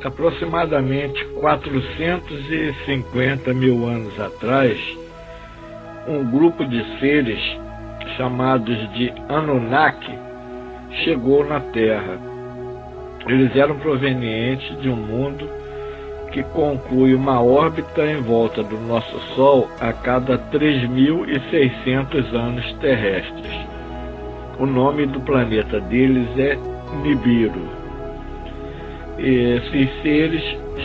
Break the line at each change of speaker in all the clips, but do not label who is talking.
aproximadamente 450 mil anos atrás, um grupo de seres chamados de Anunnaki chegou na Terra. Eles eram provenientes de um mundo que conclui uma órbita em volta do nosso Sol a cada 3.600 anos terrestres. O nome do planeta deles é Nibiru. Esses seres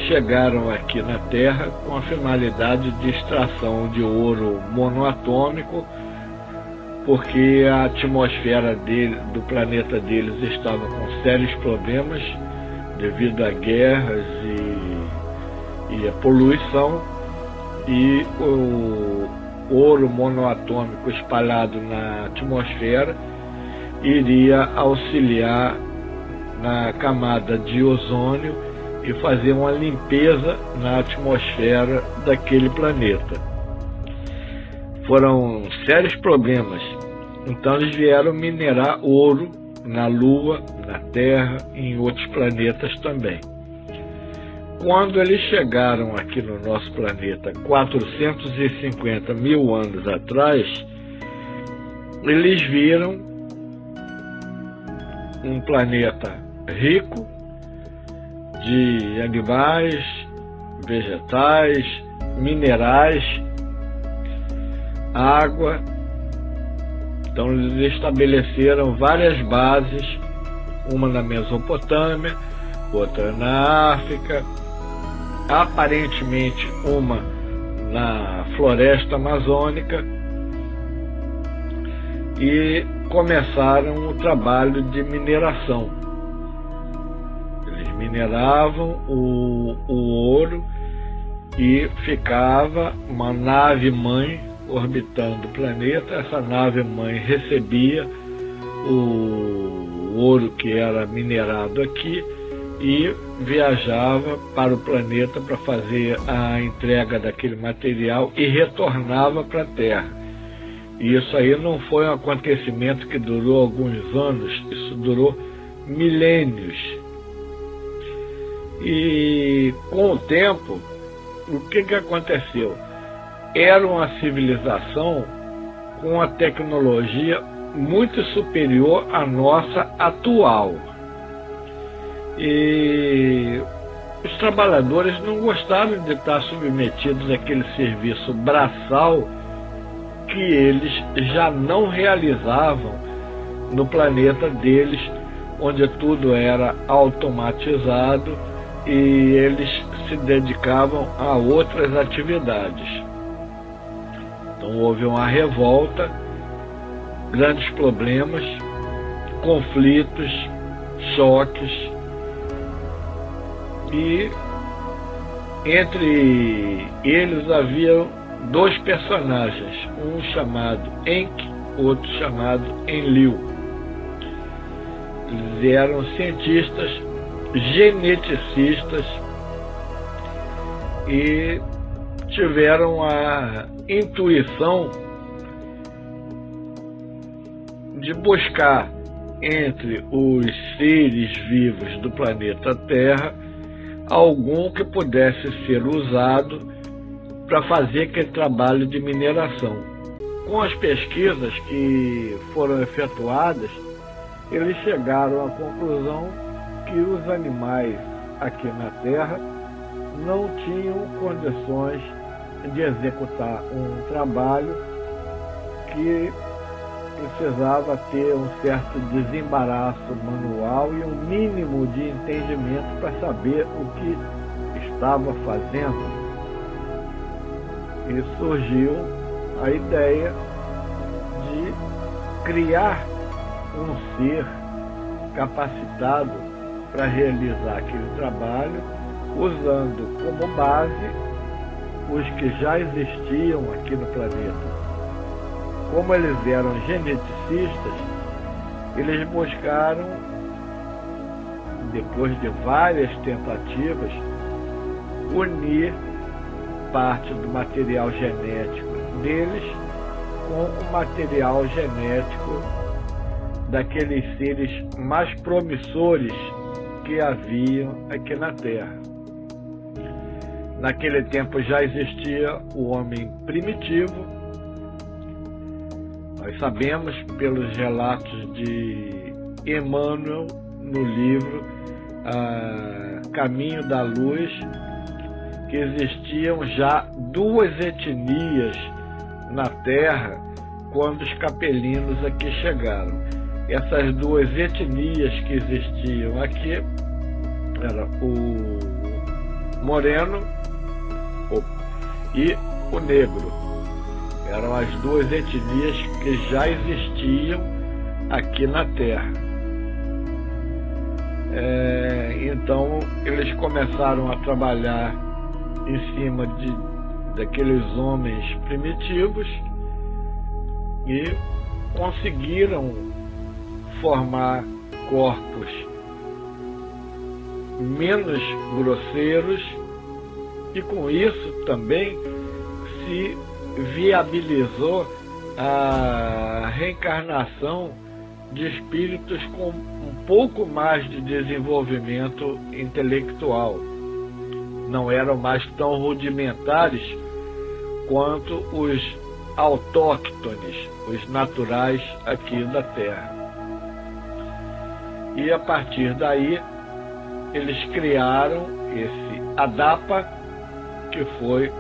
chegaram aqui na Terra com a finalidade de extração de ouro monoatômico, porque a atmosfera do planeta deles estava com sérios problemas devido a guerras e a poluição, e o ouro monoatômico espalhado na atmosfera iria auxiliar na camada de ozônio e fazer uma limpeza na atmosfera daquele planeta. Foram sérios problemas, então eles vieram minerar ouro na Lua, na Terra e em outros planetas também. Quando eles chegaram aqui no nosso planeta 450 mil anos atrás, eles viram um planeta rico de animais, vegetais, minerais, água. Então eles estabeleceram várias bases, uma na Mesopotâmia, outra na África, aparentemente uma na floresta amazônica, e começaram o trabalho de mineração. Eles mineravam o ouro e ficava uma nave-mãe orbitando o planeta. Essa nave-mãe recebia o ouro que era minerado aqui e viajava para o planeta para fazer a entrega daquele material e retornava para a Terra. E isso aí não foi um acontecimento que durou alguns anos, isso durou milênios. E com o tempo, o que aconteceu? Era uma civilização com uma tecnologia muito superior à nossa atual. E os trabalhadores não gostavam de estar submetidos àquele serviço braçal que eles já não realizavam no planeta deles, onde tudo era automatizado e eles se dedicavam a outras atividades. Então houve uma revolta, grandes problemas, conflitos, choques, e entre eles havia dois personagens, um chamado Enki, outro chamado Enlil. Eles eram cientistas, geneticistas, e tiveram a intuição de buscar entre os seres vivos do planeta Terra algum que pudesse ser usado para fazer aquele trabalho de mineração. Com as pesquisas que foram efetuadas, eles chegaram à conclusão que os animais aqui na Terra não tinham condições de executar um trabalho que precisava ter um certo desembaraço manual e um mínimo de entendimento para saber o que estava fazendo. E surgiu a ideia de criar um ser capacitado para realizar aquele trabalho, usando como base os que já existiam aqui no planeta. Como eles eram geneticistas, eles buscaram, depois de várias tentativas, unir parte do material genético deles com o material genético daqueles seres mais promissores que haviam aqui na Terra. naquele tempo já existia o homem primitivo. Nós sabemos pelos relatos de Emmanuel no livro Caminho da Luz que existiam já duas etnias na Terra quando os capelinos aqui chegaram. Essas duas etnias que existiam aqui era o moreno e o negro. Eram as duas etnias que já existiam aqui na Terra. Então eles começaram a trabalhar em cima daqueles homens primitivos e conseguiram formar corpos menos grosseiros, e com isso também se viabilizou a reencarnação de espíritos com um pouco mais de desenvolvimento intelectual. Não eram mais tão rudimentares quanto os autóctones, os naturais aqui da Terra. E a partir daí eles criaram esse ADAPA, que foi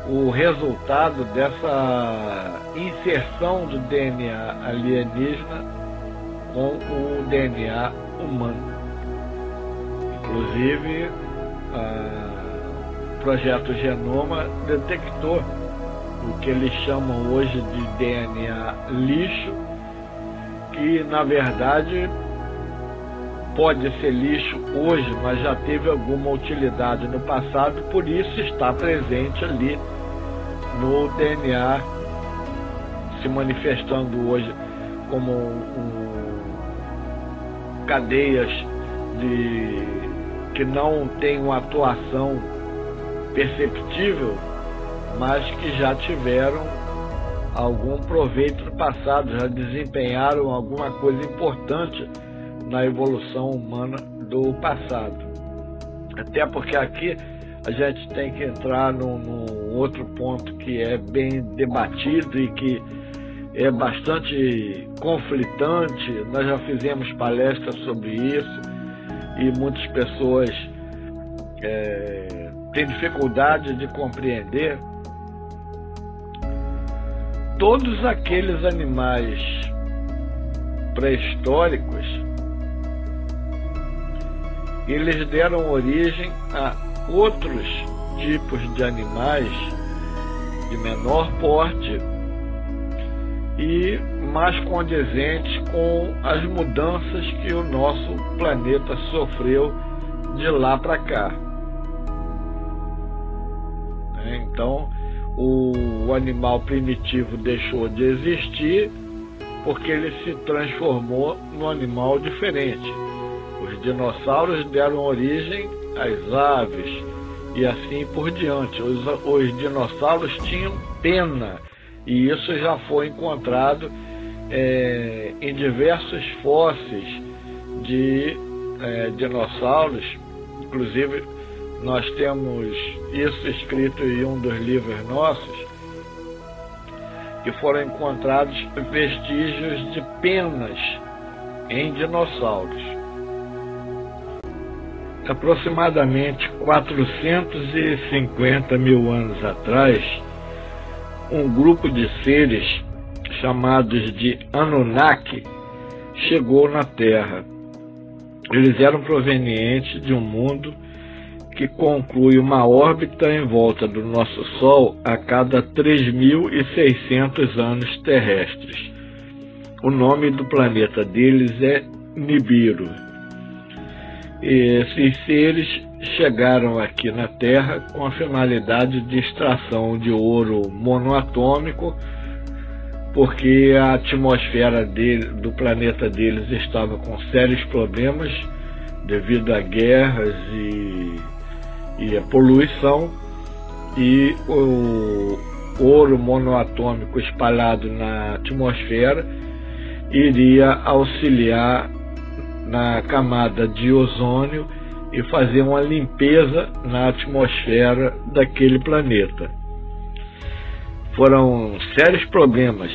o resultado dessa inserção do DNA alienígena com o DNA humano. Inclusive, o Projeto Genoma detectou o que eles chamam hoje de DNA lixo, que na verdade pode ser lixo hoje, mas já teve alguma utilidade no passado, por isso está presente ali no DNA, se manifestando hoje como cadeias que não têm uma atuação perceptível, mas que já tiveram algum proveito no passado, já desempenharam alguma coisa importante na evolução humana do passado. Até porque aqui a gente tem que entrar num outro ponto que é bem debatido e que é bastante conflitante. Nós já fizemos palestras sobre isso e muitas pessoas têm dificuldade de compreender. Todos aqueles animais pré-históricos, eles deram origem a outros tipos de animais de menor porte e mais condizentes com as mudanças que o nosso planeta sofreu de lá para cá. Então, o animal primitivo deixou de existir porque ele se transformou num animal diferente. Os dinossauros deram origem às aves e assim por diante. Os dinossauros tinham pena, e isso já foi encontrado em diversos fósseis de dinossauros. Inclusive, nós temos isso escrito em um dos livros nossos, que foram encontrados vestígios de penas em dinossauros. Aproximadamente 450 mil anos atrás, um grupo de seres chamados de Anunnaki chegou na Terra. Eles eram provenientes de um mundo que conclui uma órbita em volta do nosso Sol a cada 3.600 anos terrestres. O nome do planeta deles é Nibiru. Esses seres chegaram aqui na Terra com a finalidade de extração de ouro monoatômico, porque a atmosfera do planeta deles estava com sérios problemas devido a guerras e a poluição, e o ouro monoatômico espalhado na atmosfera iria auxiliar na camada de ozônio e fazer uma limpeza na atmosfera daquele planeta. Foram sérios problemas.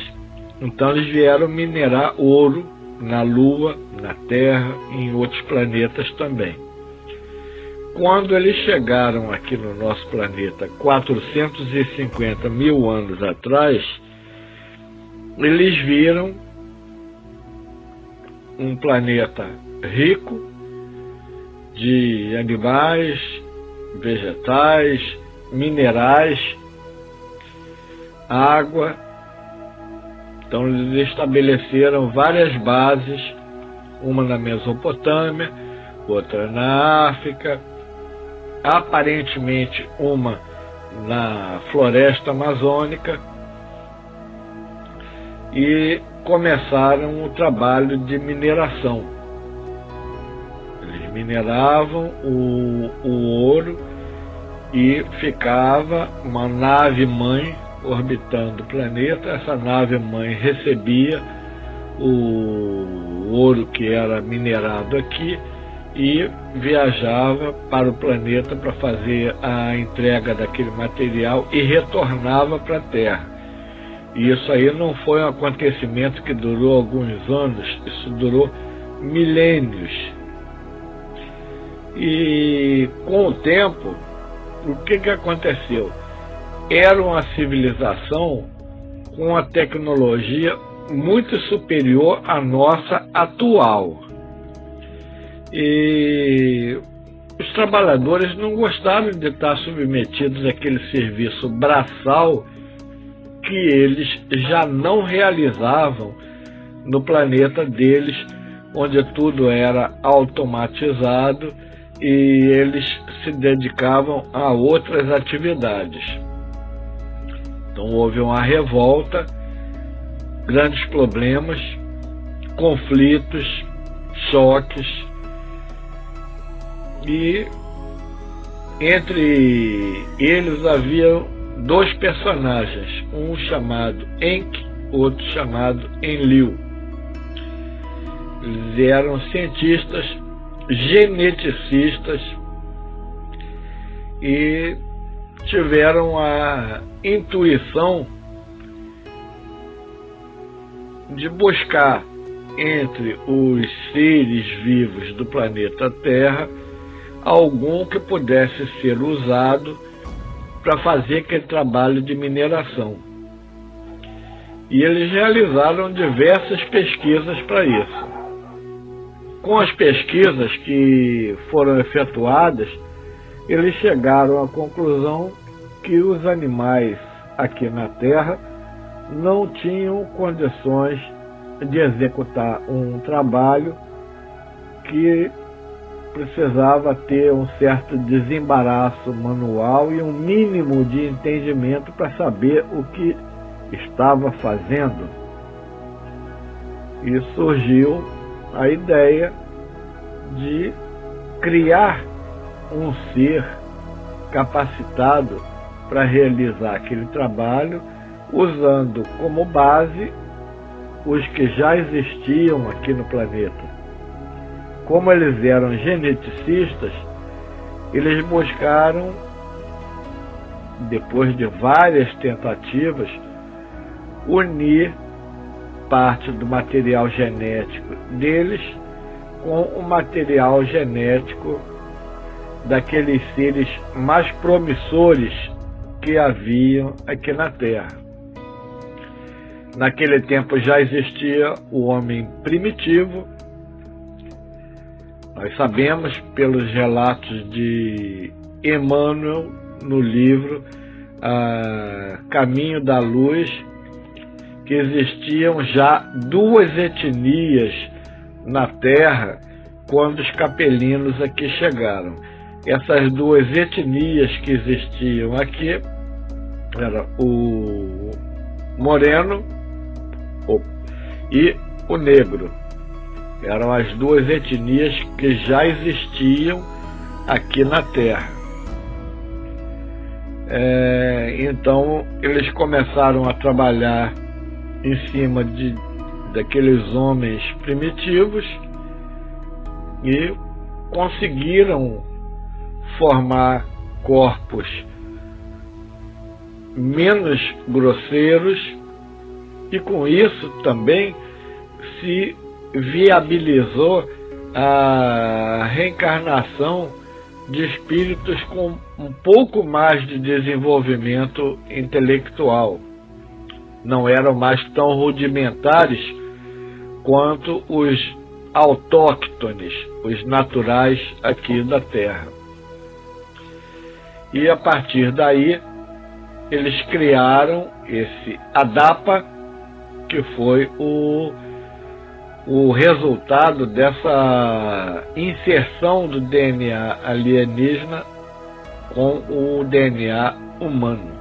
Então eles vieram minerar ouro na Lua, na Terra e em outros planetas também. Quando eles chegaram aqui no nosso planeta 450 mil anos atrás, eles viram um planeta rico de animais, vegetais, minerais, água. Então eles estabeleceram várias bases, uma na Mesopotâmia, outra na África, aparentemente uma na floresta amazônica, e começaram o trabalho de mineração. Eles mineravam o ouro e ficava uma nave-mãe orbitando o planeta. Essa nave-mãe recebia o ouro que era minerado aqui e viajava para o planeta para fazer a entrega daquele material e retornava para a Terra. E isso aí não foi um acontecimento que durou alguns anos, isso durou milênios. E com o tempo, o que aconteceu? Era uma civilização com uma tecnologia muito superior à nossa atual. E os trabalhadores não gostaram de estar submetidos àquele serviço braçal que eles já não realizavam no planeta deles, onde tudo era automatizado e eles se dedicavam a outras atividades. Então houve uma revolta, grandes problemas, conflitos, choques, e entre eles havia dois personagens, um chamado Enki, outro chamado Enlil. Eles eram cientistas, geneticistas, e tiveram a intuição de buscar entre os seres vivos do planeta Terra algum que pudesse ser usado para fazer aquele trabalho de mineração. E eles realizaram diversas pesquisas para isso. Com as pesquisas que foram efetuadas, eles chegaram à conclusão que os animais aqui na Terra não tinham condições de executar um trabalho que precisava ter um certo desembaraço manual e um mínimo de entendimento para saber o que estava fazendo. E surgiu a ideia de criar um ser capacitado para realizar aquele trabalho, usando como base os que já existiam aqui no planeta. Como eles eram geneticistas, eles buscaram, depois de várias tentativas, unir parte do material genético deles com o material genético daqueles seres mais promissores que haviam aqui na Terra. Naquele tempo já existia o homem primitivo. Nós sabemos pelos relatos de Emmanuel no livro Caminho da Luz que existiam já duas etnias na Terra quando os capelinos aqui chegaram. Essas duas etnias que existiam aqui eram o moreno e o negro. Eram as duas etnias que já existiam aqui na Terra. Então eles começaram a trabalhar em cima daqueles homens primitivos e conseguiram formar corpos menos grosseiros, e com isso também se viabilizou a reencarnação de espíritos com um pouco mais de desenvolvimento intelectual. Não eram mais tão rudimentares quanto os autóctones, os naturais aqui da Terra. E a partir daí eles criaram esse ADAPA, que foi o resultado dessa inserção do DNA alienígena com o DNA humano.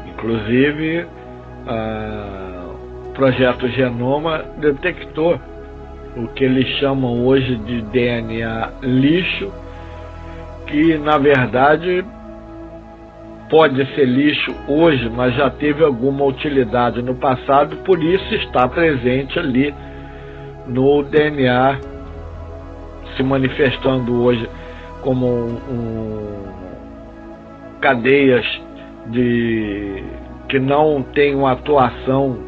Inclusive, o Projeto Genoma detectou o que eles chamam hoje de DNA lixo, que na verdade pode ser lixo hoje, mas já teve alguma utilidade no passado, por isso está presente ali no DNA, se manifestando hoje como cadeias que não têm uma atuação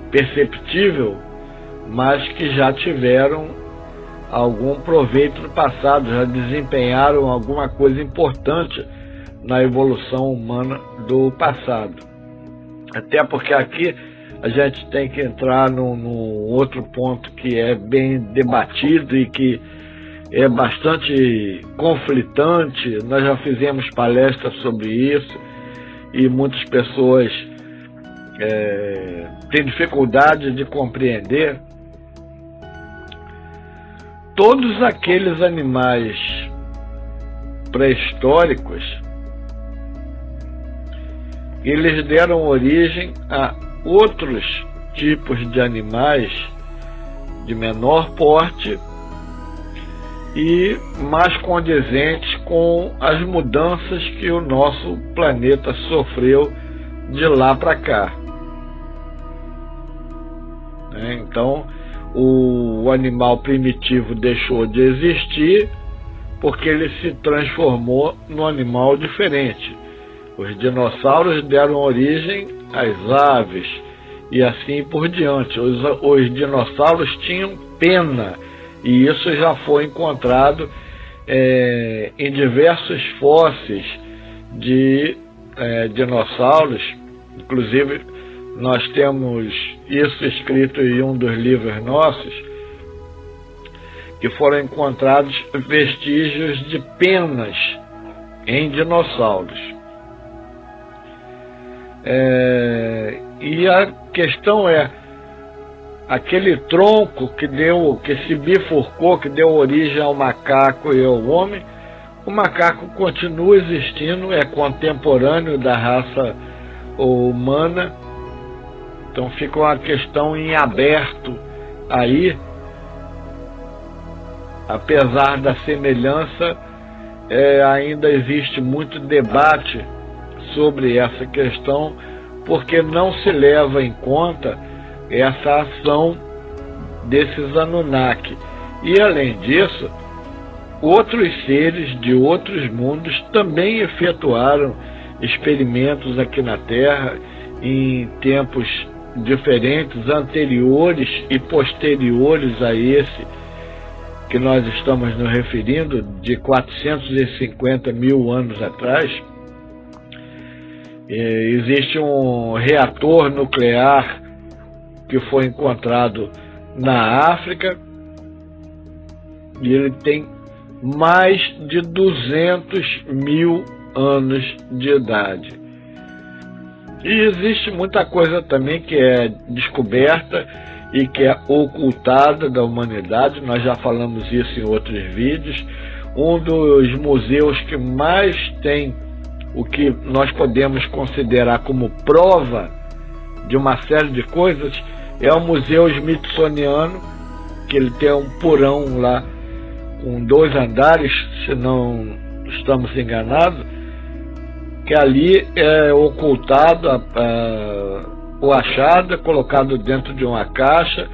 perceptível, mas que já tiveram algum proveito no passado, já desempenharam alguma coisa importante na evolução humana do passado. Até porque aqui a gente tem que entrar num outro ponto que é bem debatido e que é bastante conflitante. Nós já fizemos palestras sobre isso e muitas pessoas têm dificuldade de compreender. Todos aqueles animais pré-históricos, eles deram origem a outros tipos de animais de menor porte e mais condizentes com as mudanças que o nosso planeta sofreu de lá para cá. Então, o animal primitivo deixou de existir porque ele se transformou num animal diferente. Os dinossauros deram origem às aves e assim por diante. Os dinossauros tinham pena, e isso já foi encontrado em diversos fósseis de dinossauros. Inclusive, nós temos isso escrito em um dos livros nossos, que foram encontrados vestígios de penas em dinossauros. E a questão é, aquele tronco que se bifurcou, que deu origem ao macaco e ao homem, o macaco continua existindo, é contemporâneo da raça humana. Então fica uma questão em aberto aí, apesar da semelhança, ainda existe muito debate sobre essa questão, porque não se leva em conta essa ação desses Anunnaki. E além disso, outros seres de outros mundos também efetuaram experimentos aqui na Terra em tempos diferentes, anteriores e posteriores a esse que nós estamos nos referindo, de 450 mil anos atrás. Existe um reator nuclear que foi encontrado na África e ele tem mais de 200 mil anos de idade. E existe muita coisa também que é descoberta e que é ocultada da humanidade. Nós já falamos isso em outros vídeos. Um dos museus que mais tem o que nós podemos considerar como prova de uma série de coisas é o Museu Smithsoniano, que ele tem um porão lá com 2 andares, se não estamos enganados, que ali é ocultado o achado, é colocado dentro de uma caixa,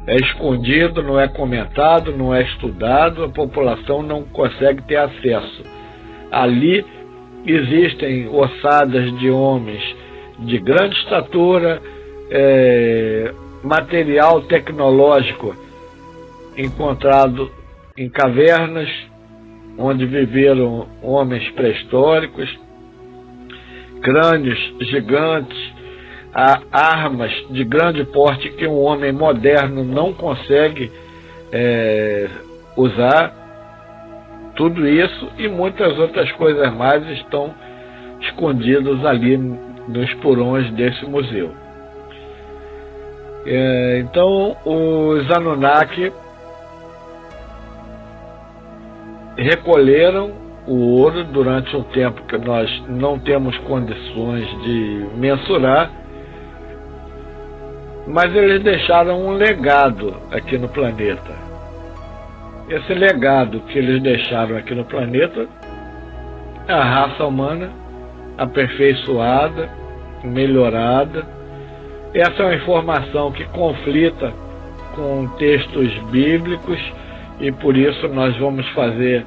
é escondido, não é comentado, não é estudado, a população não consegue ter acesso. Ali existem ossadas de homens de grande estatura, material tecnológico encontrado em cavernas onde viveram homens pré-históricos, crânios gigantes, armas de grande porte que um homem moderno não consegue usar. Tudo isso e muitas outras coisas mais estão escondidas ali nos porões desse museu. Então os Anunnaki recolheram o ouro durante um tempo que nós não temos condições de mensurar, mas eles deixaram um legado aqui no planeta. Esse legado que eles deixaram aqui no planeta é a raça humana aperfeiçoada, melhorada. Essa é uma informação que conflita com textos bíblicos e por isso nós vamos fazer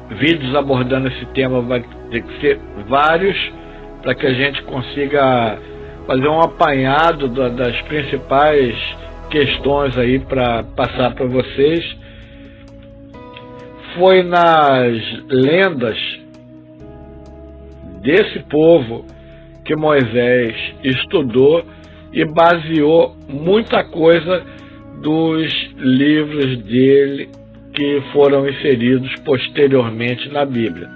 vídeos abordando esse tema. Vai ter que ser vários para que a gente consiga fazer um apanhado das principais questões aí para passar para vocês. Foi nas lendas desse povo que Moisés estudou e baseou muita coisa dos livros dele que foram inseridos posteriormente na Bíblia,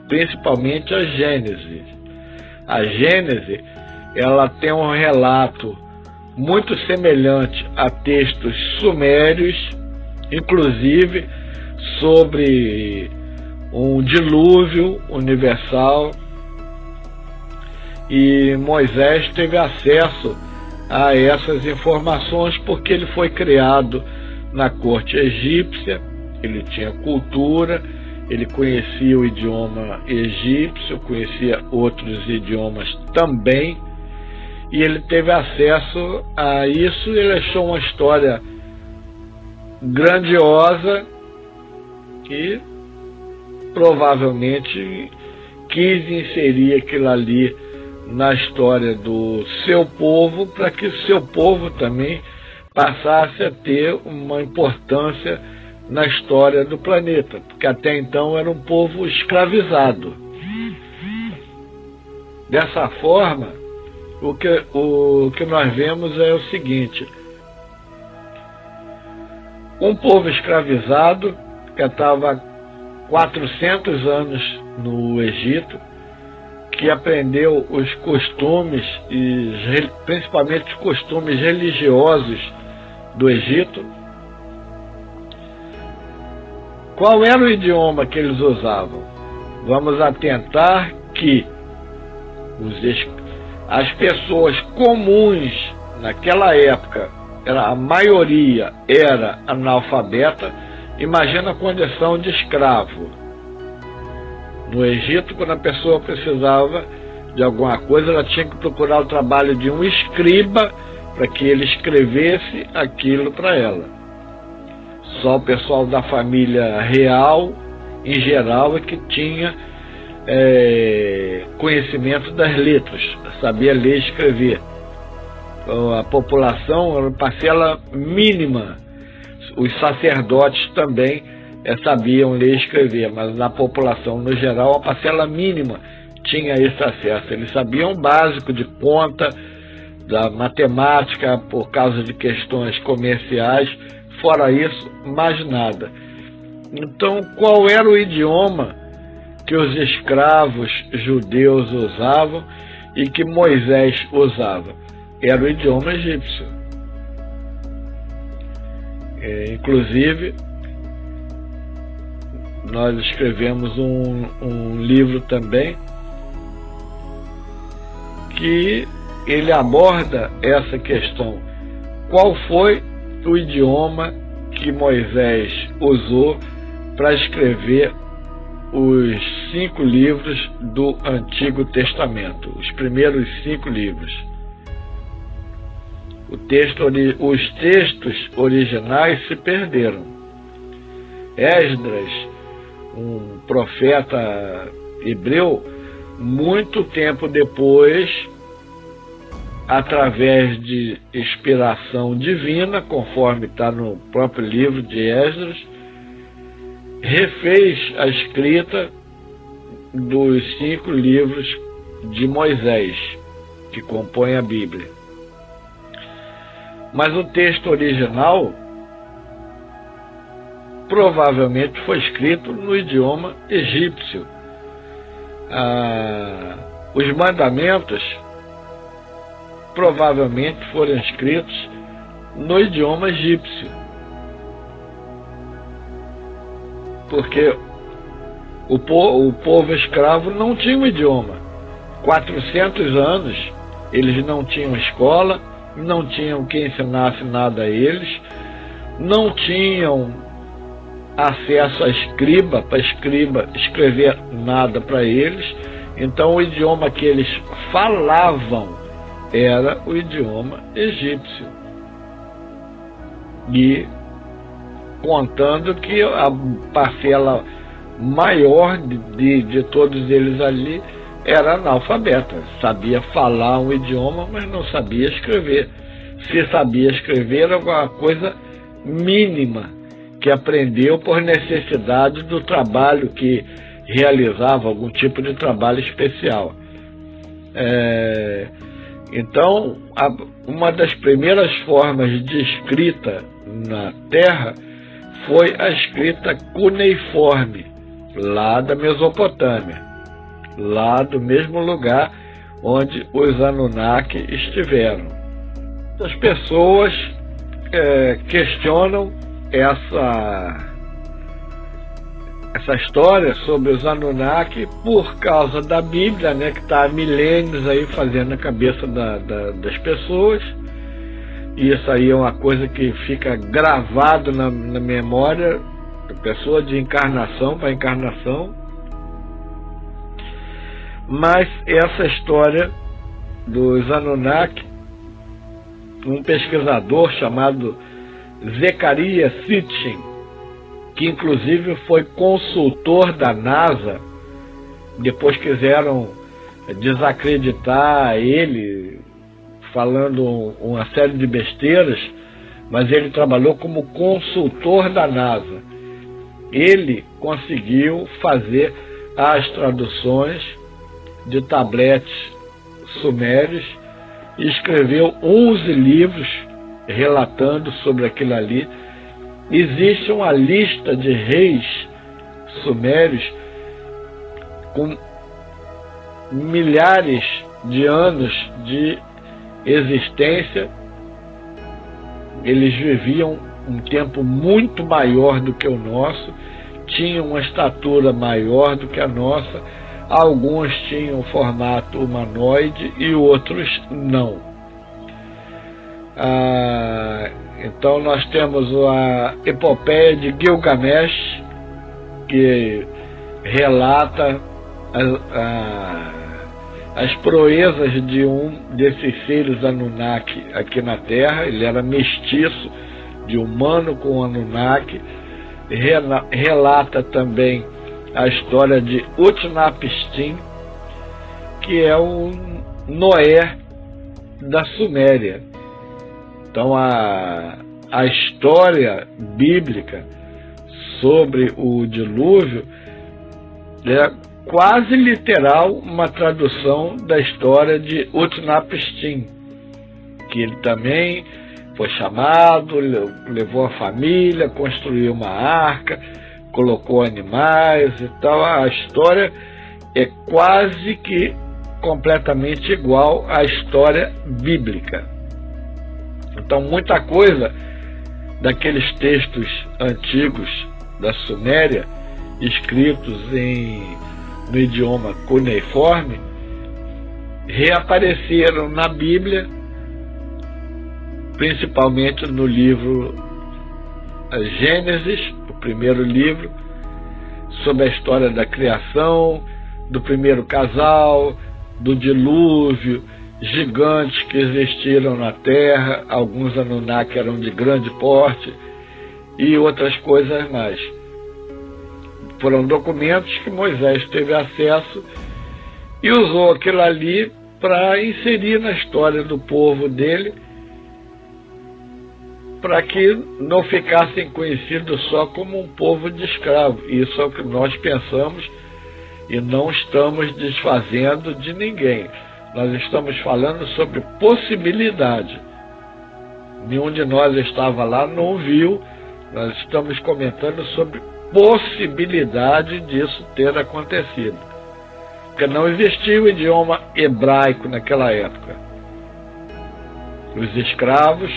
principalmente a Gênese. A Gênese, ela tem um relato muito semelhante a textos sumérios, inclusive sobre um dilúvio universal, e Moisés teve acesso a essas informações porque ele foi criado na corte egípcia, ele tinha cultura, ele conhecia o idioma egípcio, conhecia outros idiomas também, e ele teve acesso a isso e ele achou uma história grandiosa e provavelmente quis inserir aquilo ali na história do seu povo, para que o seu povo também passasse a ter uma importância na história do planeta, porque até então era um povo escravizado. Dessa forma, o que nós vemos é o seguinte: um povo escravizado que estava 400 anos no Egito, que aprendeu os costumes, e principalmente os costumes religiosos do Egito. Qual era o idioma que eles usavam? Vamos atentar que as pessoas comuns naquela época, a maioria era analfabeta. Imagina a condição de escravo. No Egito, quando a pessoa precisava de alguma coisa, ela tinha que procurar o trabalho de um escriba para que ele escrevesse aquilo para ela. Só o pessoal da família real, em geral, é que tinha conhecimento das letras, sabia ler e escrever. A população era uma parcela mínima. Os sacerdotes também sabiam ler e escrever, mas na população no geral a parcela mínima tinha esse acesso. Eles sabiam o básico de conta, da matemática, por causa de questões comerciais. Fora isso, mais nada. Então, qual era o idioma que os escravos judeus usavam e que Moisés usava? Era o idioma egípcio. Inclusive, nós escrevemos um livro também que ele aborda essa questão. Qual foi o idioma que Moisés usou para escrever os 5 livros do Antigo Testamento, os primeiros 5 livros? Os textos originais se perderam. Esdras, um profeta hebreu, muito tempo depois, através de inspiração divina, conforme está no próprio livro de Esdras, refez a escrita dos 5 livros de Moisés, que compõem a Bíblia. Mas o texto original provavelmente foi escrito no idioma egípcio. Os mandamentos provavelmente foram escritos no idioma egípcio, porque o povo escravo não tinha um idioma. 400 anos eles não tinham escola, não tinham quem ensinasse nada a eles, não tinham acesso a escriba, para escriba escrever nada para eles. Então o idioma que eles falavam era o idioma egípcio. E contando que a parcela maior de todos eles ali era analfabeta, sabia falar um idioma, mas não sabia escrever. Se sabia escrever, era uma coisa mínima, que aprendeu por necessidade do trabalho que realizava, algum tipo de trabalho especial. Então, uma das primeiras formas de escrita na Terra foi a escrita cuneiforme, lá da Mesopotâmia, lá do mesmo lugar onde os Anunnaki estiveram. As pessoas questionam essa história sobre os Anunnaki por causa da Bíblia, né, que está há milênios aí fazendo a cabeça das pessoas. E isso aí é uma coisa que fica gravado na memória da pessoa de encarnação para encarnação. Mas essa história dos Anunnaki, um pesquisador chamado Zecharia Sitchin, que inclusive foi consultor da NASA, depois quiseram desacreditar ele, falando uma série de besteiras, mas ele trabalhou como consultor da NASA. Ele conseguiu fazer as traduções de tabletes sumérios e escreveu 11 livros relatando sobre aquilo ali. Existe uma lista de reis sumérios com milhares de anos de existência. Eles viviam um tempo muito maior do que o nosso, tinham uma estatura maior do que a nossa. Alguns tinham formato humanoide e outros não. Então nós temos a epopeia de Gilgamesh, que relata as proezas de um desses seres Anunnaki aqui na Terra. Ele era mestiço de humano com Anunnaki. Relata também a história de Utnapishtim, que é o Noé da Suméria. Então a história bíblica sobre o dilúvio é quase literal uma tradução da história de Utnapishtim, que ele também foi chamado, levou a família, construiu uma arca, colocou animais e tal. A história é quase que completamente igual à história bíblica. Então muita coisa daqueles textos antigos da Suméria, escritos no idioma cuneiforme, reapareceram na Bíblia, principalmente no livro Gênesis, o primeiro livro, sobre a história da criação, do primeiro casal, do dilúvio, gigantes que existiram na Terra, alguns Anunnaki eram de grande porte e outras coisas mais. Foram documentos que Moisés teve acesso e usou aquilo ali para inserir na história do povo dele, para que não ficassem conhecidos só como um povo de escravos. Isso é o que nós pensamos e não estamos desfazendo de ninguém. Nós estamos falando sobre possibilidade. Nenhum de nós estava lá, não viu. Nós estamos comentando sobre possibilidade disso ter acontecido. Porque não existia o idioma hebraico naquela época. Os escravos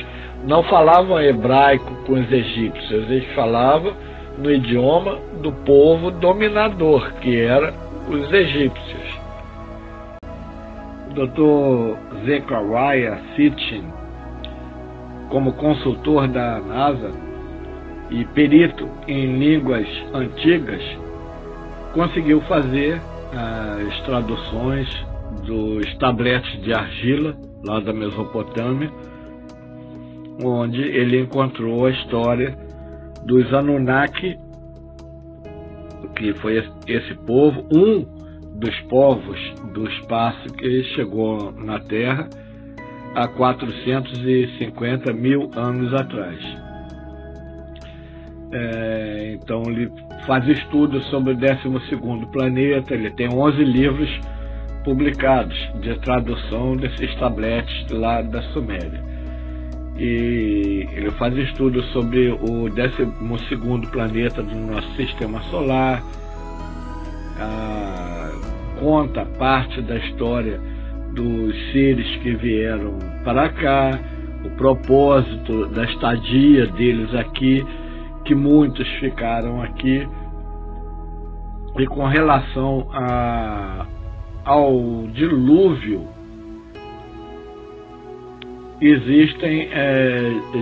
não falavam hebraico com os egípcios, eles falavam no idioma do povo dominador, que era os egípcios. O Dr. Zechariah Sitchin, como consultor da NASA e perito em línguas antigas, conseguiu fazer as traduções dos tabletes de argila lá da Mesopotâmia, onde ele encontrou a história dos Anunnaki, que foi esse povo, um dos povos do espaço que chegou na Terra há 450 mil anos atrás. Então ele faz estudos sobre o 12º planeta, ele tem 11 livros publicados de tradução desses tabletes lá da Suméria. E ele faz estudos sobre o 12º planeta do nosso sistema solar, conta parte da história dos seres que vieram para cá, o propósito da estadia deles aqui, que muitos ficaram aqui, e com relação ao dilúvio, existem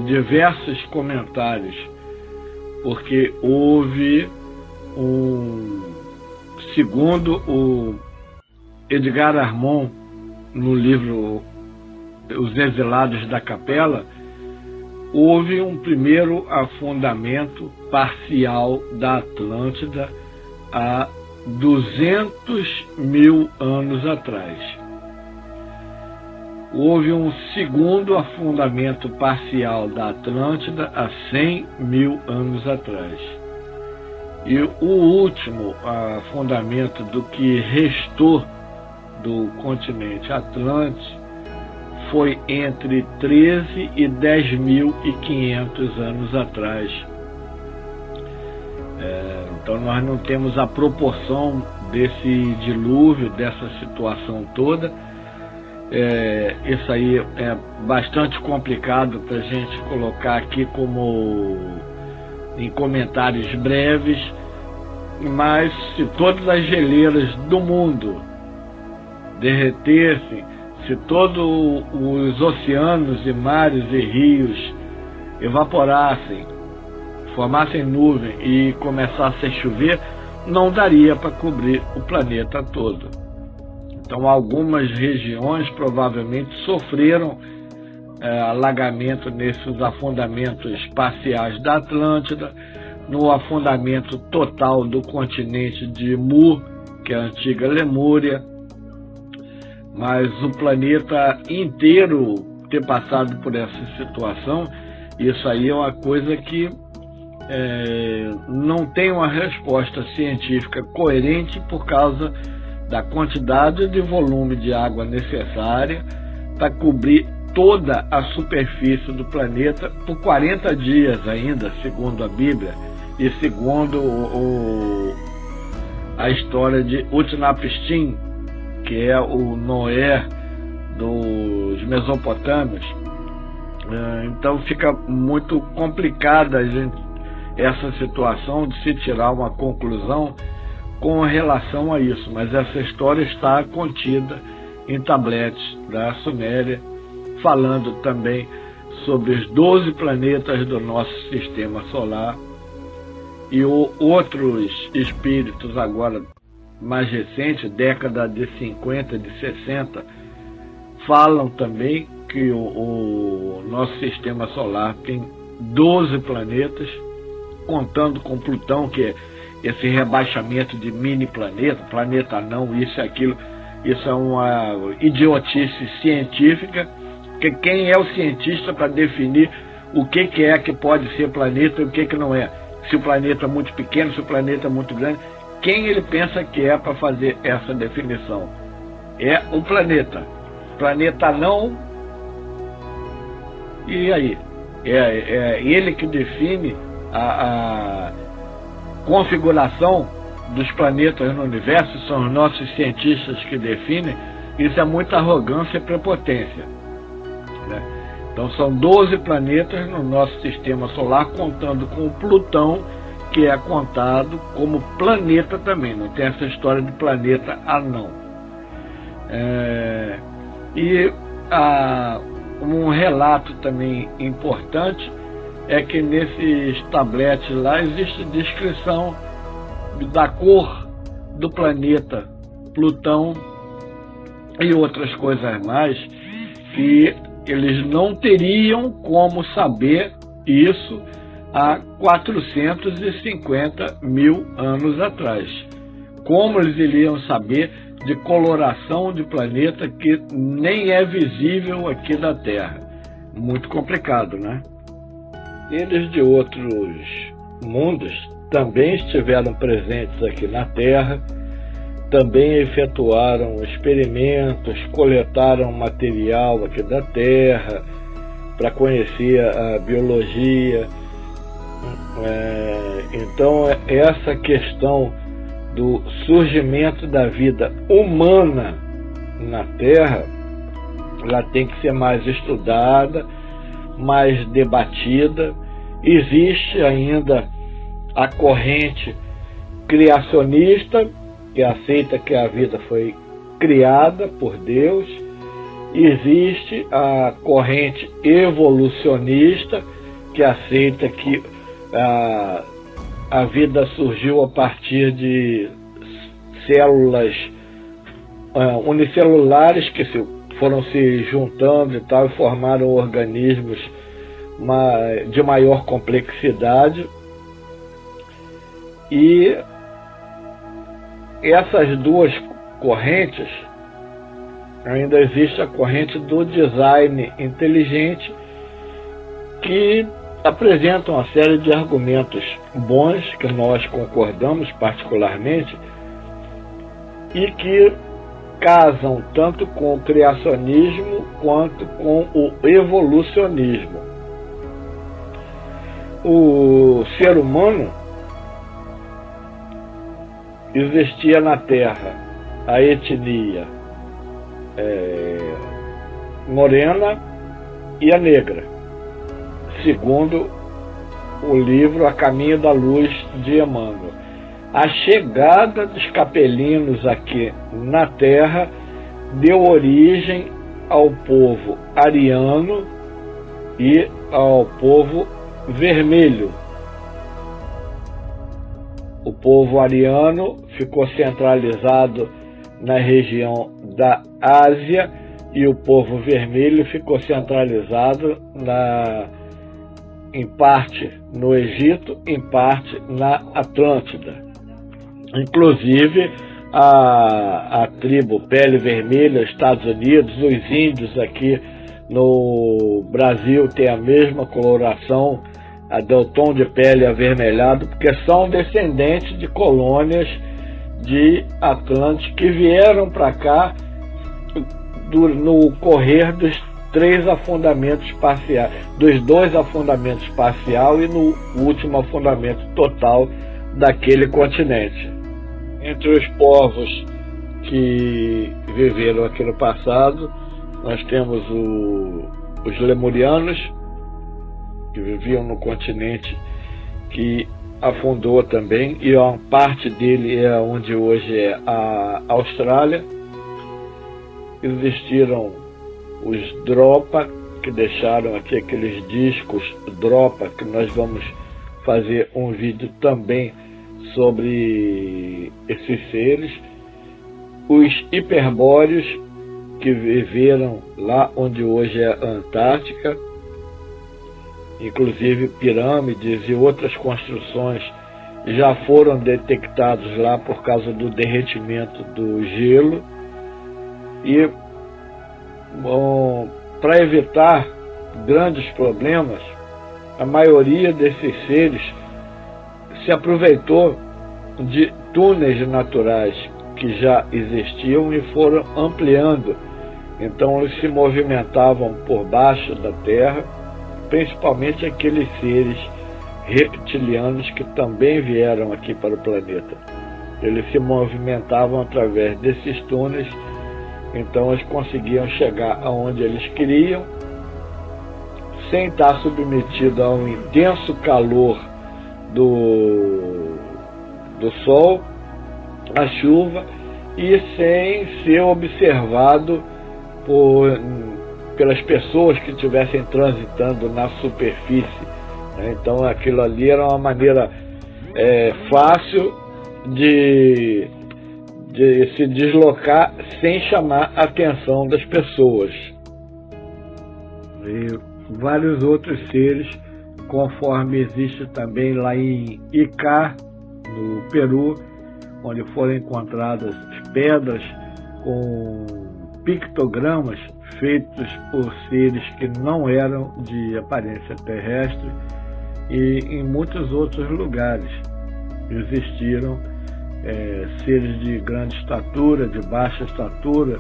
diversos comentários, porque houve segundo o Edgar Armond, no livro Os Exilados da Capela, houve um primeiro afundamento parcial da Atlântida há 200 mil anos atrás. Houve um segundo afundamento parcial da Atlântida há 100 mil anos atrás. E o último afundamento do que restou do continente Atlântico foi entre 13 e 10.500 anos atrás. Então nós não temos a proporção desse dilúvio, dessa situação toda. Isso aí é bastante complicado para a gente colocar aqui como em comentários breves, mas se todas as geleiras do mundo derretessem, se todos os oceanos e mares e rios evaporassem, formassem nuvem e começassem a chover, não daria para cobrir o planeta todo. Então algumas regiões provavelmente sofreram alagamento nesses afundamentos parciais da Atlântida, no afundamento total do continente de Mu, que é a antiga Lemúria. Mas o planeta inteiro ter passado por essa situação, isso aí é uma coisa que não tem uma resposta científica coerente por causa da quantidade de volume de água necessária para cobrir toda a superfície do planeta por 40 dias ainda, segundo a Bíblia e segundo a história de Utnapishtim, que é o Noé dos Mesopotâmios. Então fica muito complicada essa situação de se tirar uma conclusão com relação a isso, mas essa história está contida em tabletes da Suméria, falando também sobre os 12 planetas do nosso sistema solar e outros espíritos agora mais recentes, década de 50, de 60, falam também que o nosso sistema solar tem 12 planetas, contando com Plutão, que é esse rebaixamento de mini planeta, planeta não, isso e aquilo. Isso é uma idiotice científica, que quem é o cientista para definir o que é que pode ser planeta e o que não é? Se o planeta é muito pequeno, se o planeta é muito grande, quem ele pensa que é para fazer essa definição? É um planeta. Planeta não, e aí? É ele que define a configuração dos planetas no universo, são os nossos cientistas que definem. Isso é muita arrogância e prepotência, né? Então são 12 planetas no nosso sistema solar, contando com o Plutão, que é contado como planeta também, não tem essa história de planeta anão. E um relato também importante é que nesses tabletes lá existe descrição da cor do planeta Plutão e outras coisas mais, que eles não teriam como saber isso há 450 mil anos atrás. Como eles iriam saber de coloração de planeta que nem é visível aqui da Terra? Muito complicado, né? Eles de outros mundos também estiveram presentes aqui na Terra, também efetuaram experimentos, coletaram material aqui da Terra para conhecer a biologia. Então, essa questão do surgimento da vida humana na Terra, ela tem que ser mais estudada, mais debatida. Existe ainda a corrente criacionista, que aceita que a vida foi criada por Deus. Existe a corrente evolucionista, que aceita que a vida surgiu a partir de células unicelulares que foram se juntando e tal, e formaram organismos de maior complexidade. E essas duas correntes, ainda existe a corrente do design inteligente, que apresenta uma série de argumentos bons, que nós concordamos particularmente, e que casam tanto com o criacionismo quanto com o evolucionismo. O ser humano, existia na Terra a etnia morena e a negra, segundo o livro A Caminho da Luz de Emmanuel. A chegada dos capelinos aqui na Terra deu origem ao povo ariano e ao povo vermelho. O povo ariano ficou centralizado na região da Ásia e o povo vermelho ficou centralizado em parte no Egito, em parte na Atlântida. Inclusive a tribo Pele Vermelha, Estados Unidos, os índios aqui no Brasil têm a mesma coloração, do tom de pele avermelhado, porque são descendentes de colônias de Atlântica que vieram para cá no correr dos 3 afundamentos parciais, dos 2 afundamentos parcial e no último afundamento total daquele continente. Entre os povos que viveram aqui no passado, nós temos os lemurianos, que viviam no continente que afundou também, e uma parte dele é onde hoje é a Austrália. Existiram os Dropa, que deixaram aqui aqueles discos Dropa, que nós vamos fazer um vídeo também sobre esses seres. Os hiperbóreos, que viveram lá onde hoje é a Antártica, inclusive pirâmides e outras construções já foram detectados lá por causa do derretimento do gelo. E para evitar grandes problemas, a maioria desses seres se aproveitou de túneis naturais que já existiam e foram ampliando. Então eles se movimentavam por baixo da Terra, principalmente aqueles seres reptilianos que também vieram aqui para o planeta. Eles se movimentavam através desses túneis, então eles conseguiam chegar aonde eles queriam, sem estar submetido a um intenso calor do sol, a chuva, e sem ser observado pelas pessoas que estivessem transitando na superfície. Então aquilo ali era uma maneira fácil de se deslocar sem chamar a atenção das pessoas. E vários outros seres, conforme existe também lá em Ica, no Peru, onde foram encontradas pedras com pictogramas feitos por seres que não eram de aparência terrestre, e em muitos outros lugares existiram seres de grande estatura, de baixa estatura,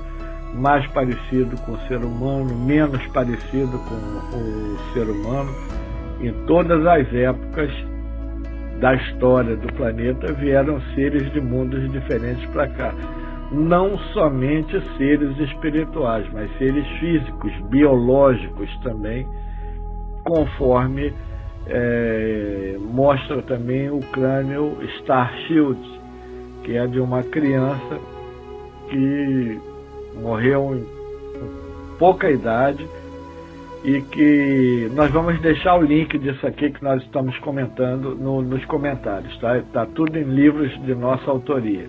mais parecido com o ser humano, menos parecido com o ser humano. Em todas as épocas da história do planeta vieram seres de mundos diferentes para cá. Não somente seres espirituais, mas seres físicos, biológicos também, conforme mostra também o crânio Starshield, que é de uma criança que morreu em pouca idade, e que nós vamos deixar o link disso aqui que nós estamos comentando nos comentários, tá? Tá tudo em livros de nossa autoria.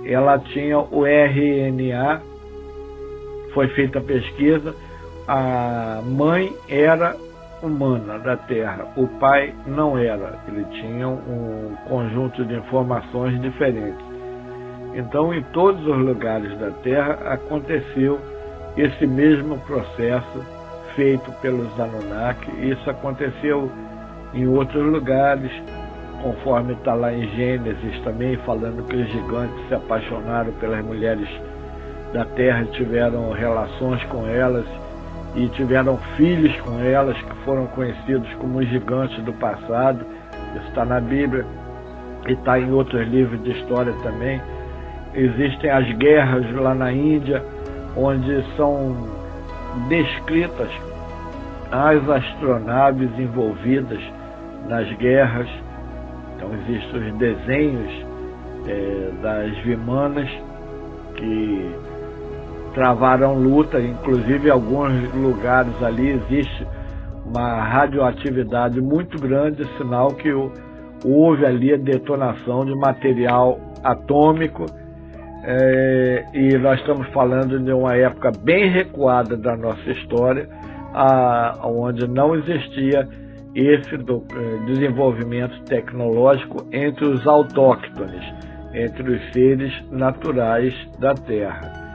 Ela tinha o RNA, foi feita a pesquisa, a mãe era humana da Terra, o pai não era, ele tinha um conjunto de informações diferentes. Então, em todos os lugares da Terra aconteceu esse mesmo processo feito pelos Anunnaki. Isso aconteceu em outros lugares, conforme está lá em Gênesis também, falando que os gigantes se apaixonaram pelas mulheres da Terra, tiveram relações com elas e tiveram filhos com elas, que foram conhecidos como os gigantes do passado. Isso está na Bíblia e está em outros livros de história também. Existem as guerras lá na Índia, onde são descritas as astronaves envolvidas nas guerras. Então existem os desenhos das Vimanas que travaram luta, inclusive em alguns lugares ali existe uma radioatividade muito grande, sinal que houve ali a detonação de material atômico. E nós estamos falando de uma época bem recuada da nossa história, onde não existia esse desenvolvimento tecnológico entre os autóctones, entre os seres naturais da Terra.